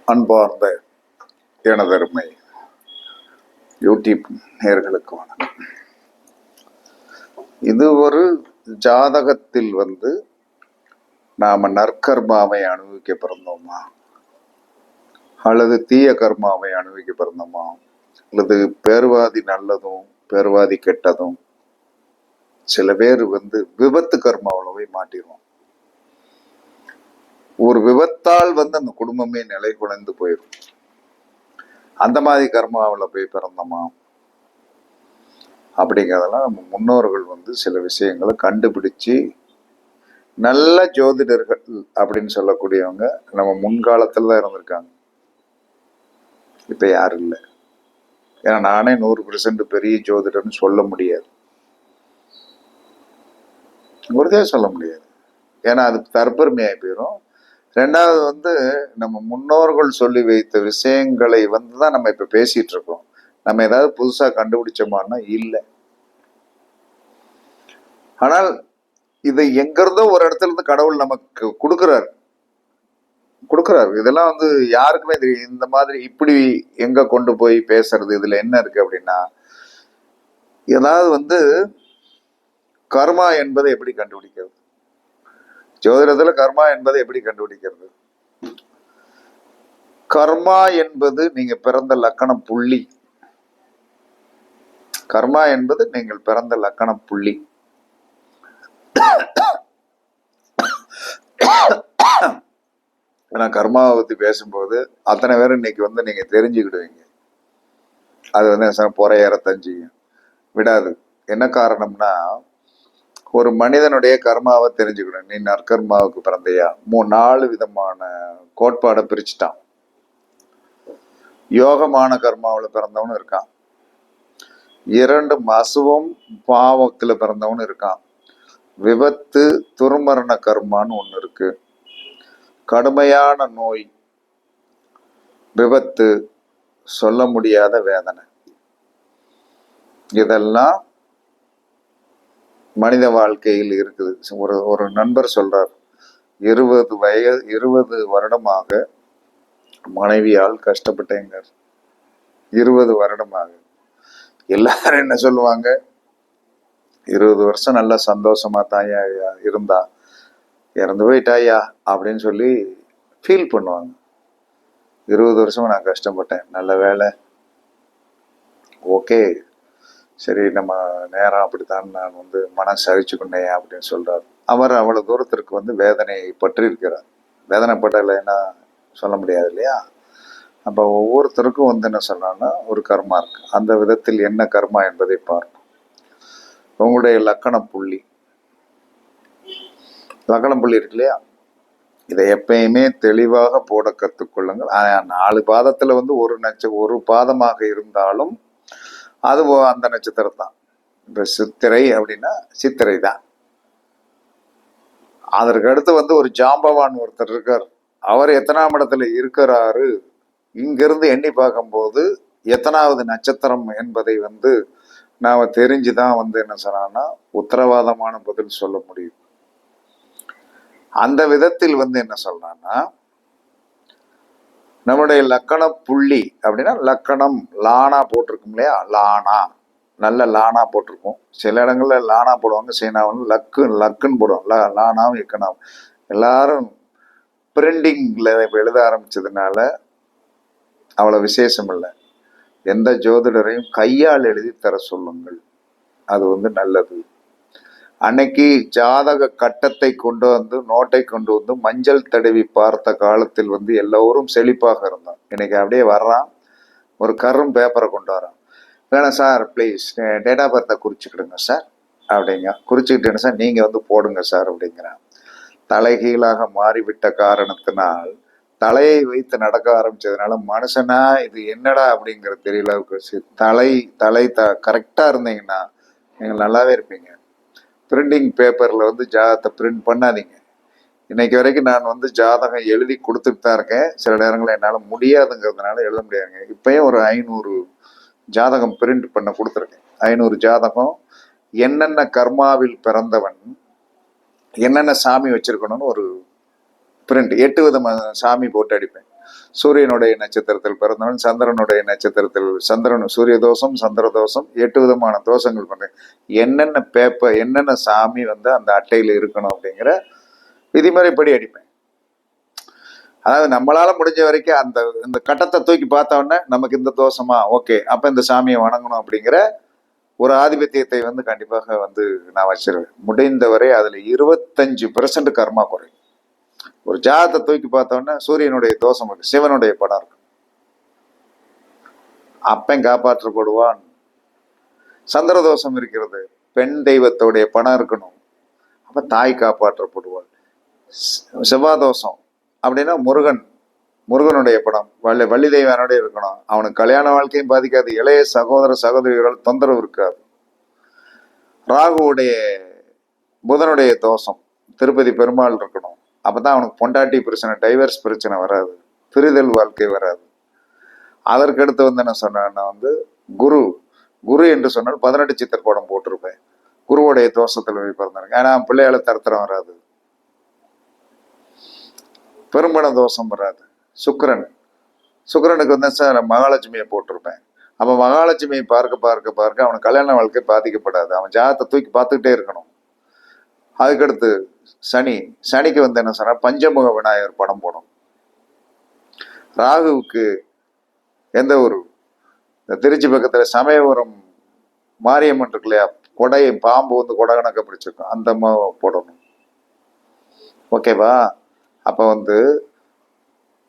அன்பார்ந்த எனதருமை யூடியூப் நேயர்களுக்கு வணக்கம். இது ஒரு ஜாதகத்தில் நாம நற்கர்மாவை அனுபவிக்க பிறந்தோமா அல்லது தீய கர்மாவை அனுபவிக்க பிறந்தோமா அல்லது பேர்வாதி நல்லதும் பேர்வாதி கெட்டதும். சில பேர் விபத்து கர்மாவில் போய் மாட்டிடுவோம். ஒரு விபத்தால் அந்த குடும்பமே நிலை குலைந்து போயிடும். அந்த மாதிரி கர்மாவில் போய் பிறந்தோமா அப்படிங்கிறதெல்லாம் நம்ம முன்னோர்கள் சில விஷயங்களை கண்டுபிடிச்சு நல்ல ஜோதிடர்கள் அப்படின்னு சொல்லக்கூடியவங்க நம்ம முன்காலத்துல தான் இருந்திருக்காங்க. இப்ப யாரும் இல்லை. ஏன்னா நானே 100% பெரிய ஜோதிடர்னு சொல்ல முடியாது, உறுதியா சொல்ல முடியாது. ஏன்னா அது தற்பெருமையாகி போயிடும். ரெண்டாவது நம்ம முன்னோர்கள் சொல்லி வைத்த விஷயங்களை தான் நம்ம இப்ப பேசிட்டு இருக்கோம். நம்ம ஏதாவது புதுசா கண்டுபிடிச்சோமான்னா இல்லை. ஆனால் இதை எங்கிருந்தோ ஒரு இடத்துல இருந்து கடவுள் நமக்கு கொடுக்குறாரு. இதெல்லாம் யாருக்குமே தெரியும். இந்த மாதிரி இப்படி எங்க கொண்டு போய் பேசுறது, இதுல என்ன இருக்கு அப்படின்னா, ஏதாவது கர்மா என்பதை எப்படி கண்டுபிடிக்கிறது, ஜோதிடத்துல கர்மா என்பதை எப்படி கண்டுபிடிக்கிறது? கர்மா என்பது நீங்க பிறந்த லக்கணம் புள்ளி. கர்மா என்பது நீங்கள் பிறந்த லக்கணம் புள்ளி. நான் கர்மாவை பத்தி பேசும்போது அத்தனை பேரும் இன்னைக்கு நீங்க தெரிஞ்சுக்கிடுவீங்க. அது பொறையற தஞ்சியும் விடாது. என்ன காரணம்னா, ஒரு மனிதனுடைய கர்மாவை தெரிஞ்சுக்கணும். நீ நற்கர்மாவுக்கு பிறந்தையா? 4 விதமான கோட்பாடை பிரிச்சுட்டான். யோகமான கர்மாவில் பிறந்தவனு இருக்கான், 2 அசுவம் பாவத்துல பிறந்தவனு இருக்கான், விபத்து துர்மரண கர்மான்னு ஒண்ணு இருக்கு, கடுமையான நோய், விபத்து, சொல்ல முடியாத வேதனை. இதெல்லாம் மனித வாழ்க்கையில் இருக்குது. ஒரு நண்பர் சொல்றார், 20 வருடமாக மனைவியால் கஷ்டப்பட்டேங்க. 20 வருடமாக. எல்லாரும் என்ன சொல்லுவாங்க, 20 வருஷம் நல்லா சந்தோஷமா தாயா இருந்தா, இறந்து போயிட்டாயா அப்படின்னு சொல்லி ஃபீல் பண்ணுவாங்க. 20 வருஷமா நான் கஷ்டப்பட்டேன், நல்ல வேலை, ஓகே, சரி நம்ம நேரம் அப்படித்தான், நான் மனம் சகிச்சுக்கொண்டேன் அப்படின்னு சொல்றாரு. அவர் அவ்வளவு தூரத்திற்கு வேதனையை பற்றி இருக்கிறார். வேதனைப்படலைன்னா சொல்ல முடியாது இல்லையா? அப்ப ஒவ்வொருத்தருக்கும் என்ன சொல்றாங்கன்னா ஒரு கர்மா இருக்கு. அந்த விதத்தில் என்ன கர்மா என்பதை பார்ப்போம். உங்களுடைய லக்கணம் புள்ளி இருக்கு இல்லையா? இதை எப்பயுமே தெளிவாக போட கற்றுக்கொள்ளுங்கள். 4 பாதத்துல ஒரு பாதமாக இருந்தாலும் அது அந்த நட்சத்திரம் தான். இப்ப சித்திரை அப்படின்னா சித்திரை தான். அதற்கு அடுத்து ஒரு ஜாம்பவான் ஒருத்தர் இருக்கார். அவர் எத்தனாம் இடத்துல இருக்கிறாரு, இங்கிருந்து எண்ணி பார்க்கும்போது எத்தனாவது நட்சத்திரம் என்பதை நாம தெரிஞ்சுதான் என்ன சொன்னா உத்தரவாதமான பதில் சொல்ல முடியும். அந்த விதத்தில் என்ன சொல்றான்னா, நம்முடைய லக்கண புள்ளி அப்படின்னா லக்கணம் லானா போட்டிருக்கும் இல்லையா? லானா, நல்ல லானா போட்டிருக்கும். சில இடங்கள்ல லானா போடுவாங்க, சீனாவும் லக்குன்னு போடுவாங்க, லானாவும் இக்கனாவும். எல்லாரும் பிரிண்டிங்ல இப்ப எழுத ஆரம்பிச்சதுனால அவ்வளவு விசேஷம் இல்லை. எந்த ஜோதிடரையும் கையால் எழுதி தர சொல்லுங்கள், அது நல்லது. அன்னைக்கு ஜாதக கட்டத்தை கொண்டு நோட்டை கொண்டு மஞ்சள் தடவி பார்த்த காலத்தில் எல்லோரும் செழிப்பாக இருந்தோம். இன்னைக்கு அப்படியே வர்றான், ஒரு கரும் பேப்பரை கொண்டு வரான். வேணாம் சார், ப்ளீஸ் டேட் ஆஃப் பர்த்தை குறிச்சுக்கிடுங்க சார் அப்படிங்க. குறிச்சுக்கிட்டேன்னு சார் நீங்க போடுங்க சார் அப்படிங்கிறான். தலைகீழாக மாறிவிட்ட காரணத்தினால், தலையை வைத்து நடக்க ஆரம்பிச்சதுனால மனுஷனா இது என்னடா அப்படிங்கிற தெரியல. தலை கரெக்டா இருந்தீங்கன்னா நீங்க நல்லாவே இருப்பீங்க. பிரிண்டிங் பேப்பர்ல ஜாதகத்தை பிரிண்ட் பண்ணாதீங்க. இன்னைக்கு வரைக்கும் நான் ஜாதகம் எழுதி கொடுத்துட்டு தான் இருக்கேன். சில நேரங்களில் என்னால் முடியாதுங்கிறதுனால எழுத முடியாதுங்க. இப்பயும் ஒரு 500 ஜாதகம் பிரிண்ட் பண்ண கொடுத்துருக்கேன். 500 ஜாதகம், என்னென்ன கர்மாவில் பிறந்தவன் என்னென்ன சாமி வச்சிருக்கணும்னு ஒரு பிரிண்ட், 8 விதமான சாமி போட்டு அடிப்பேன். சூரியனுடைய நட்சத்திரத்தில் பிறந்தவன், சந்திரனுடைய நட்சத்திரத்தில் சந்திரன், சூரிய தோஷம், சந்திர தோஷம், 8 விதமான தோஷங்கள் பண்றேன். என்னென்ன பேப்பர், என்னென்ன சாமி வந்து அந்த அட்டையில இருக்கணும் அப்படிங்கிற விதிமுறைப்படி அடிப்பேன். அதாவது நம்மளால முடிஞ்ச வரைக்கும் அந்த இந்த கட்டத்தை தூக்கி பார்த்தோன்னே நமக்கு இந்த தோஷமா, ஓகே அப்ப இந்த சாமியை வணங்கணும் அப்படிங்கிற ஒரு ஆதிபத்தியத்தை வந்து கண்டிப்பாக வந்து நான் வச்சிருவேன். முடிந்தவரை அதுல 25% கர்மா குறை. ஒரு ஜாதத்தை தூக்கி பார்த்தோன்னா சூரியனுடைய தோஷம் இருக்கு, சிவனுடைய படம் இருக்கு, அப்பன் காப்பாற்றப்படுவான். சந்திர தோஷம் இருக்கிறது, பெண் தெய்வத்தோடைய படம் இருக்கணும், அப்ப தாய் காப்பாற்றப்படுவாள். செவ்வாய் தோஷம் அப்படின்னா முருகனுடைய படம், வள்ளி தெய்வானோட இருக்கணும், அவனுக்கு கல்யாண வாழ்க்கையும் பாதிக்காது, இளைய சகோதர சகோதரிகள் தொந்தரவு இருக்காது. ராகுவுடைய புதனுடைய தோஷம், திருப்பதி பெருமாள் இருக்கணும், அப்பதான் அவனுக்கு பொண்டாட்டி பிரச்சனை, டைவர்ஸ் பிரச்சனை வராது, பிரிதல் வாழ்க்கை வராது. அதற்கடுத்து வந்து என்ன சொன்னா வந்து குரு என்று சொன்னால் 18 சித்தர் படம் போட்டிருப்பேன். குருவுடைய தோஷத்துல போய் பிறந்தாங்க, ஏன்னா பிள்ளையால தரத்திரம் வராது, பெரும்பட தோஷம் வராது. சுக்கிரனுக்கு வந்து மகாலட்சுமியை போட்டிருப்பேன். அப்ப மகாலட்சுமியை பார்க்க அவனுக்கு கல்யாண வாழ்க்கை பாதிக்கப்படாது, அவன் ஜாதத்தை தூக்கி பார்த்துக்கிட்டே இருக்கணும். அதுக்கடுத்து சனிக்கு வந்து என்ன சொன்னா பஞ்சமுக விநாயகர் படம் போடும். ராகுவுக்கு எந்த ஒரு திருச்சி பக்கத்துல சமயபுரம் மாரியம்மன் இருக்கு இல்லையா, கொடையை பாம்பு வந்து கொடை கணக்க பிடிச்சிருக்கும், அந்த போடணும். ஓகேவா? அப்ப வந்து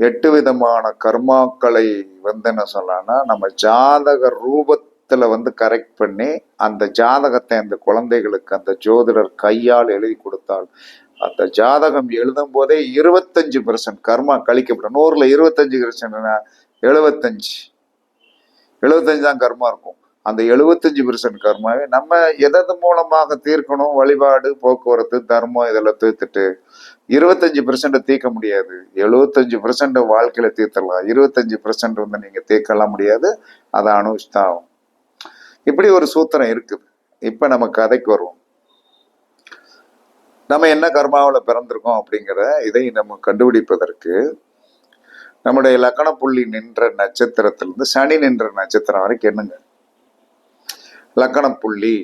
8 விதமான கர்மாக்களை வந்து என்ன சொல்லலாம்னா நம்ம ஜாதக ரூபத்துல வந்து கரெக்ட் பண்ணி அந்த ஜாதகத்தை அந்த குழந்தைகளுக்கு அந்த ஜோதிடர் கையால் எழுதி கொடுத்தால் அந்த ஜாதகம் எழுதும் போதே 25% கர்மா கழிக்கப்படும். 100ல 25%, 75 தான் கர்மா இருக்கும். அந்த 75% கர்மாவே நம்ம எதது மூலமாக தீர்க்கணும், வழிபாடு, போக்குவரத்து, தர்மம் இதெல்லாம் தீர்த்துட்டு 25% தீர்க்க முடியாது. 75% வாழ்க்கையில தீர்த்தலாம், 25% வந்து நீங்க தீர்க்கலாம் முடியாது, அதை அனுபவிச்சுதான் ஆகும். இப்படி ஒரு சூத்திரம் இருக்குது. இப்ப நம்ம கதைக்கு வருவோம். நம்ம என்ன கர்மாவில் பிறந்திருக்கோம் அப்படிங்கிற இதை நம்ம கண்டுபிடிப்பதற்கு நம்முடைய லக்கண புள்ளி நின்ற நட்சத்திரத்திலிருந்து சனி நின்ற நட்சத்திரம் வரைக்கும் என்னங்க, லக்கண புள்ளி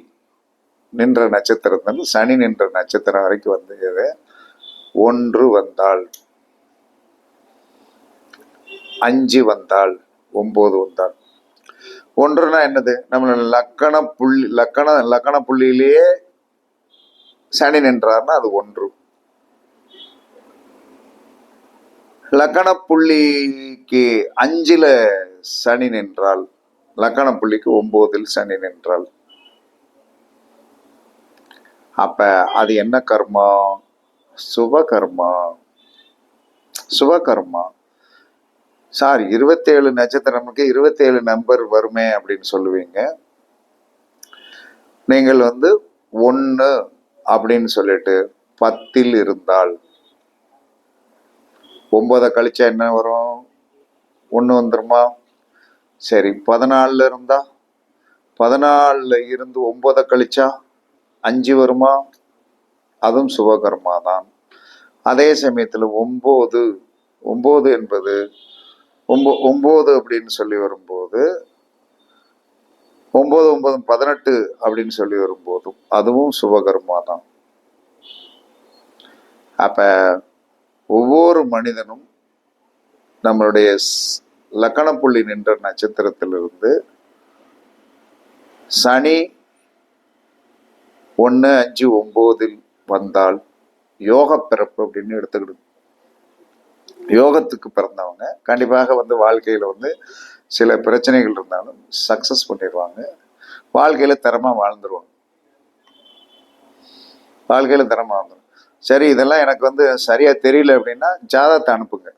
நின்ற நட்சத்திரத்திலிருந்து சனி நின்ற நட்சத்திரம் வரைக்கும் வந்து 1 வந்தால், 5 வந்தால், 9 வந்தால். 1னா என்னது, நம்மளோட லக்கண புள்ளியிலேயே சனி நின்றார்னா அது 1. லக்கண புள்ளிக்கு 5ல சனி நின்றால், லக்கண புள்ளிக்கு 9ல் சனி நின்றால், அப்ப அது என்ன கர்மா, சுபகர்மா. சார் 27 நட்சத்திரமுக்கு 27 நம்பர் வருமே அப்படின்னு சொல்லுவீங்க. நீங்கள் வந்து 1 அப்படின்னு சொல்லிட்டு 10ல் இருந்தால் 9 கழிச்சா என்ன வரும், 1 வந்துருமா? சரி, 14ல இருந்தா 14ல இருந்து 9 கழிச்சா 5 வருமா? அதுவும் சுபகர்மா தான். அதே சமயத்துல 9 என்பது 9 அப்படின்னு சொல்லி வரும்போது 9 9 18 அப்படின்னு சொல்லி வரும்போதும் அதுவும் சுபகர்மா தான். அப்ப ஒவ்வொரு மனிதனும் நம்மளுடைய லக்கண புள்ளி நின்ற நட்சத்திரத்திலிருந்து சனி 1 5 9ல் வந்தால் யோக பிறப்பு அப்படின்னு எடுத்துக்கிடுது. யோகத்துக்கு பிறந்தவங்க கண்டிப்பாக வந்து வாழ்க்கையில வந்து சில பிரச்சனைகள் இருந்தாலும் சக்சஸ் பண்ணிடுவாங்க, வாழ்க்கையில தரமா வாழ்ந்துருவாங்க. சரி, இதெல்லாம் எனக்கு வந்து சரியா தெரியல அப்படின்னா ஜாதகத்தை அனுப்புங்க,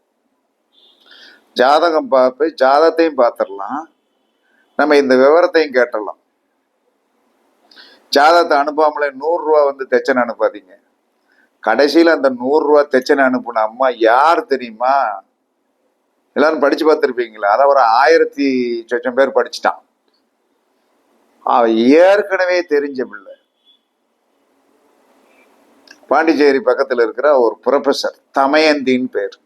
ஜாதகம் பார்த்து ஜாதகத்தையும் பார்த்துடலாம், நம்ம இந்த விவரத்தையும் கேட்டுடலாம். ஜாதகத்தை அனுப்பாமலே 100 ரூபா வந்து தெச்சனை அனுப்பாதீங்க. கடைசியில் அந்த 100 ரூபா தெச்சனை அனுப்புன அம்மா யார் தெரியுமா? எல்லாரும் படிச்சு பார்த்துருப்பீங்களா? அதான் ஒரு 1000 சொச்சம் பேர் படிச்சுட்டான். அவன் ஏற்கனவே தெரிஞ்ச பிள்ளை, பாண்டிச்சேரி பக்கத்துல இருக்கிற ஒரு ப்ரொஃபசர், தமயந்தின்னு பேர்.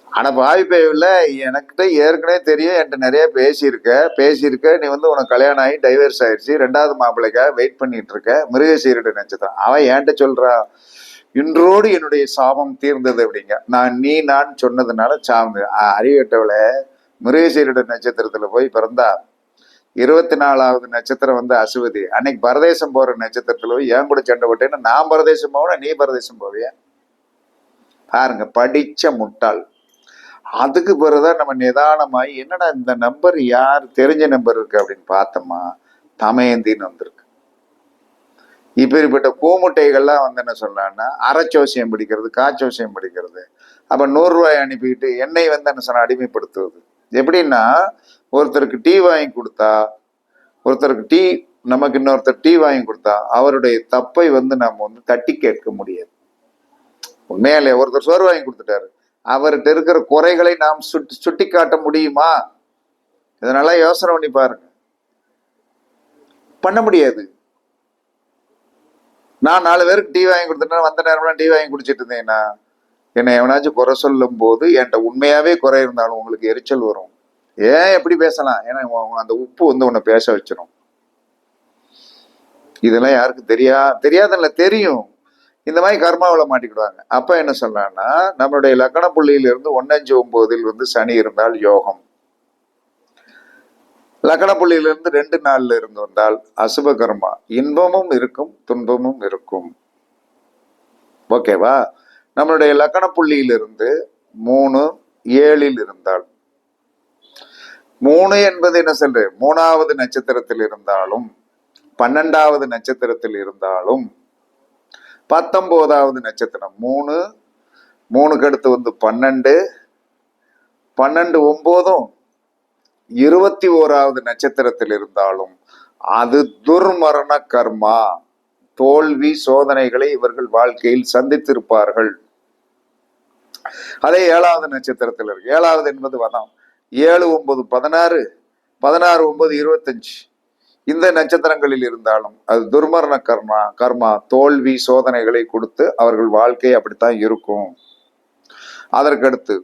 ஆனா வாய்ப்பேவில் எனக்கிட்ட ஏற்கனவே தெரியும், என்கிட்ட நிறைய பேசியிருக்க நீ வந்து உனக்கு கல்யாணம் ஆகி டைவர்ஸ் ஆயிடுச்சு, ரெண்டாவது மாப்பிள்ளைக்காக வெயிட் பண்ணிட்டு இருக்க, மிருகசீரிட நட்சத்திரம். அவன் என்கிட்ட சொல்றா, இன்றோடு என்னுடைய சாபம் தீர்ந்தது அப்படிங்க. நான் சொன்னதுனால சாவு. அறிவிட்டவள மிருகசீரிட நட்சத்திரத்துல போய் பிறந்தா 24வது நட்சத்திரம் வந்து அசுவதி. அன்னைக்கு பரதேசம் போற நட்சத்திரத்துல போய் என் கூட சண்டை போட்டேன்னு நான் பரதேசம் போவேன், நீ பரதேசம் போவியா? பாருங்க, படிச்ச முட்டாள். அதுக்கு பிறகுதான் நம்ம நிதானமாய் என்னடா இந்த நம்பர் யார் தெரிஞ்ச நம்பர் இருக்கு அப்படின்னு பார்த்தோமா, தமயந்தின்னு வந்திருக்கு. இப்படிப்பட்ட பூமுட்டைகள்லாம் வந்து என்ன சொல்லலாம்னா அரைச்சோசியம் பிடிக்கிறது, காச்சோசியம் பிடிக்கிறது. அப்ப 100 ரூபாய் அனுப்பிட்டு என்னை வந்து என்ன சொன்ன அடிமைப்படுத்துவது. எப்படின்னா, ஒருத்தருக்கு டீ வாங்கி கொடுத்தா, நமக்கு இன்னொருத்தர் டீ வாங்கி கொடுத்தா அவருடைய தப்பை வந்து நம்ம வந்து தட்டி கேட்க முடியாது. உண்மையாலே ஒருத்தர் சோறு வாங்கி கொடுத்துட்டாரு, அவர்கிட்ட இருக்கிற குறைகளை நாம் சுட்டி காட்ட முடியுமா? இதனால யோசனை பண்ணி பாருங்க. பண்ண முடியாது. நான் 4 பேருக்கு டீ வாங்கி கொடுத்துட்டேன், வந்த நேரம்லாம் டீ வாங்கி குடிச்சிட்டு இருந்தேன்னா என்னை எவனாச்சும் குறை சொல்லும் போது என்கிட்ட உண்மையாவே குறை இருந்தாலும் உங்களுக்கு எரிச்சல் வரும். ஏன் எப்படி பேசலாம்? ஏன்னா அந்த உப்பு வந்து உன்னை பேச வச்சிடும். இதெல்லாம் யாருக்கு தெரியாதுல்ல, தெரியும். இந்த மாதிரி கர்மாவில் மாட்டிக்கிடுவாங்க. அப்ப என்ன சொல்லலாம்னா, நம்மளுடைய லக்கண புள்ளியிலிருந்து 1-5-9 வந்து சனி இருந்தால் யோகம். லக்கண புள்ளியிலிருந்து 2-4 இருந்து வந்தால் அசுப கர்மா. இன்பமும் இருக்கும், துன்பமும் இருக்கும். ஓகேவா? நம்மளுடைய லக்கண புள்ளியிலிருந்து 3-7 இருந்தால், 3 என்பது என்ன சொல்ற, 3வது நட்சத்திரத்தில் இருந்தாலும் 12வது நட்சத்திரத்தில் இருந்தாலும் 19வது நட்சத்திரம் 3க்கு அடுத்து வந்து 12, 12 9 21வது நட்சத்திரத்தில் இருந்தாலும் அது துர்மரண கர்மா. தோல்வி சோதனைகளை இவர்கள் வாழ்க்கையில் சந்தித்திருப்பார்கள். அதே 7வது நட்சத்திரத்தில் இருக்கு. 7வது என்பது வதம். 7 9 16, 16 9 25 இந்த நட்சத்திரங்களில் இருந்தாலும் அது துர்மரண கர்மா தோல்வி சோதனைகளை கொடுத்து அவர்கள் வாழ்க்கை அப்படித்தான் இருக்கும். அதற்கடுத்து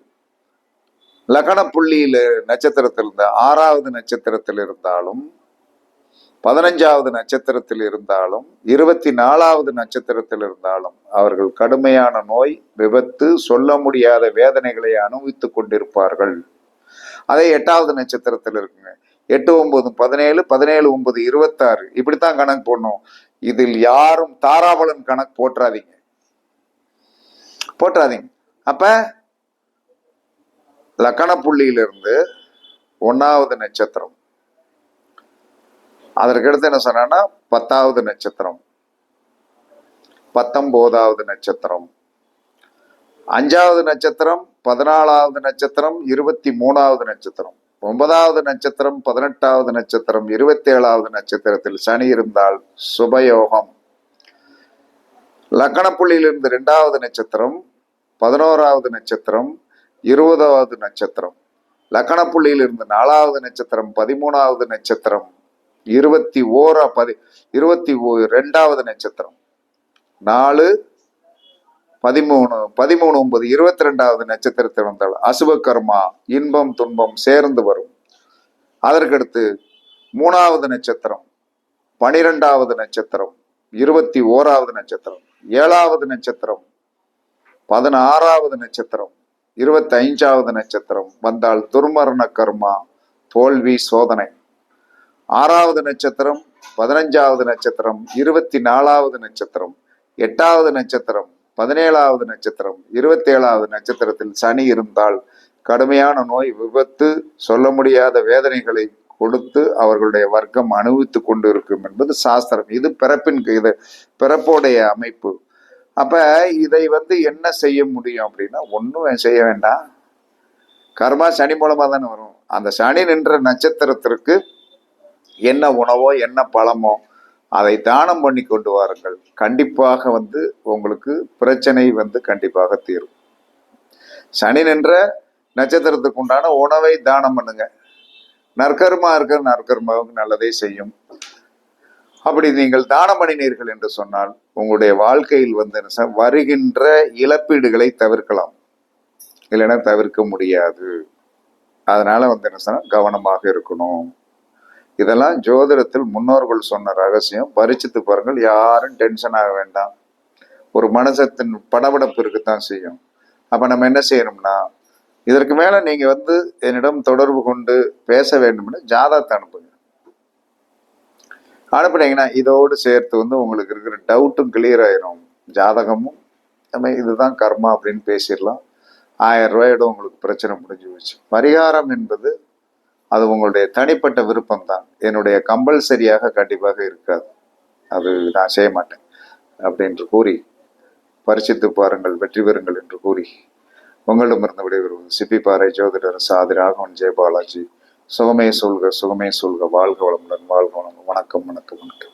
லக்கண புள்ளியில நட்சத்திரத்தில் இருந்த 6வது நட்சத்திரத்தில் இருந்தாலும் 15வது நட்சத்திரத்தில் இருந்தாலும் 24வது நட்சத்திரத்தில் இருந்தாலும் அவர்கள் கடுமையான நோய், விபத்து, சொல்ல முடியாத வேதனைகளை அனுபவித்துக் கொண்டிருப்பார்கள். அதே 8வது நட்சத்திரத்தில் இருக்குங்க. 8 9 17, 17 9 26 இப்படித்தான் கணக்கு போடணும். இதில் யாரும் தாராபலன் கணக்கு போற்றாதீங்க. அப்ப லக்கண புள்ளியிலிருந்து 1வது நட்சத்திரம், அதற்கடுத்து என்ன சொன்னா 10வது நட்சத்திரம், 19வது நட்சத்திரம், 5வது நட்சத்திரம், 14வது நட்சத்திரம், 23வது நட்சத்திரம், 9வது நட்சத்திரம், 18வது நட்சத்திரம், 27வது நட்சத்திரத்தில் சனி இருந்தால் சுபயோகம். லக்கண புள்ளியிலிருந்து 2வது நட்சத்திரம், 11வது நட்சத்திரம், 20வது நட்சத்திரம், லக்கண புள்ளியிலிருந்து 4வது நட்சத்திரம், 13வது நட்சத்திரம், 22வது நட்சத்திரம், 4 13 13 9 22வது நட்சத்திரத்தில் வந்தால் அசுப கர்மா, இன்பம் துன்பம் சேர்ந்து வரும். அதற்கடுத்து 3வது நட்சத்திரம், 12வது நட்சத்திரம், 21வது நட்சத்திரம், 7வது நட்சத்திரம், 16வது நட்சத்திரம், 25வது நட்சத்திரம் வந்தால் துர்மரண கர்மா, தோல்வி சோதனை. 6வது நட்சத்திரம், 15வது நட்சத்திரம், 24வது நட்சத்திரம், 8வது நட்சத்திரம், 17வது நட்சத்திரம், 27வது நட்சத்திரத்தில் சனி இருந்தால் கடுமையான நோய், விபத்து, சொல்ல முடியாத வேதனைகளை கொடுத்து அவர்களுடைய வர்க்கம் அனுபவித்து கொண்டு இருக்கும் என்பது சாஸ்திரம். இது பிறப்போடைய அமைப்பு. அப்ப இதை வந்து என்ன செய்ய முடியும் அப்படின்னா, ஒன்றும் செய்ய வேண்டாம். கர்மா சனி மூலமா தானே வரும். அந்த சனி நின்ற நட்சத்திரத்திற்கு என்ன உணவோ என்ன பழமோ அதை தானம் பண்ணி கொண்டு வாருங்கள். கண்டிப்பாக வந்து உங்களுக்கு பிரச்சனை வந்து கண்டிப்பாக தீரும். சனி நின்ற நட்சத்திரத்துக்கு உண்டான உணவை தானம் பண்ணுங்க. நற்கர்மா இருக்கிற நற்கர்மாவுக்கு நல்லதே செய்யும். அப்படி நீங்கள் தானம் பண்ணினீர்கள் என்று சொன்னால் உங்களுடைய வாழ்க்கையில் வந்து வருகின்ற இழப்பீடுகளை தவிர்க்கலாம். இல்லைன்னா தவிர்க்க முடியாது. அதனால வந்து என்ன சொன்னா கவனமாக இருக்கணும். இதெல்லாம் ஜோதிடத்தில் முன்னோர்கள் சொன்ன ரகசியம். பரிச்சித்து பாருங்கள். யாரும் டென்ஷன் ஆக வேண்டாம். ஒரு மனசத்தின் படபடப்பு இருக்குத்தான் செய்யும். அப்ப நம்ம என்ன செய்யணும்னா, இதற்கு மேல நீங்க வந்து என்னிடம் தொடர்பு கொண்டு பேச வேண்டும்னு ஜாதகத்தை அனுப்புங்க. அனுப்புனீங்கன்னா இதோடு சேர்த்து வந்து உங்களுக்கு இருக்கிற டவுட்டும் கிளியர் ஆயிரும். ஜாதகமும் நம்ம இதுதான் கர்மா அப்படின்னு பேசிடலாம். 1000 ரூபாயோட உங்களுக்கு பிரச்சனை முடிஞ்சு போச்சு. பரிகாரம் என்பது அது உங்களுடைய தனிப்பட்ட விருப்பம் தான். என்னுடைய கம்பல்சரியாக கண்டிப்பாக இருக்காது. அது நான் செய்ய மாட்டேன் அப்படின்னு கூறி பரிசித்து பாருங்கள், வெற்றி பெறுங்கள் என்று கூறி உங்களிடமிருந்து விடைபெறுவது சிப்பிப்பாறை ஜோதிடர் சாதி ராகவன் ஜெயபாலாஜி. சுகமே சொல்க, சுகமே சொல்க. வாழ்க வளமுடன், வாழ்க வளமுடன். வணக்கம், வணக்கம், வணக்கம்.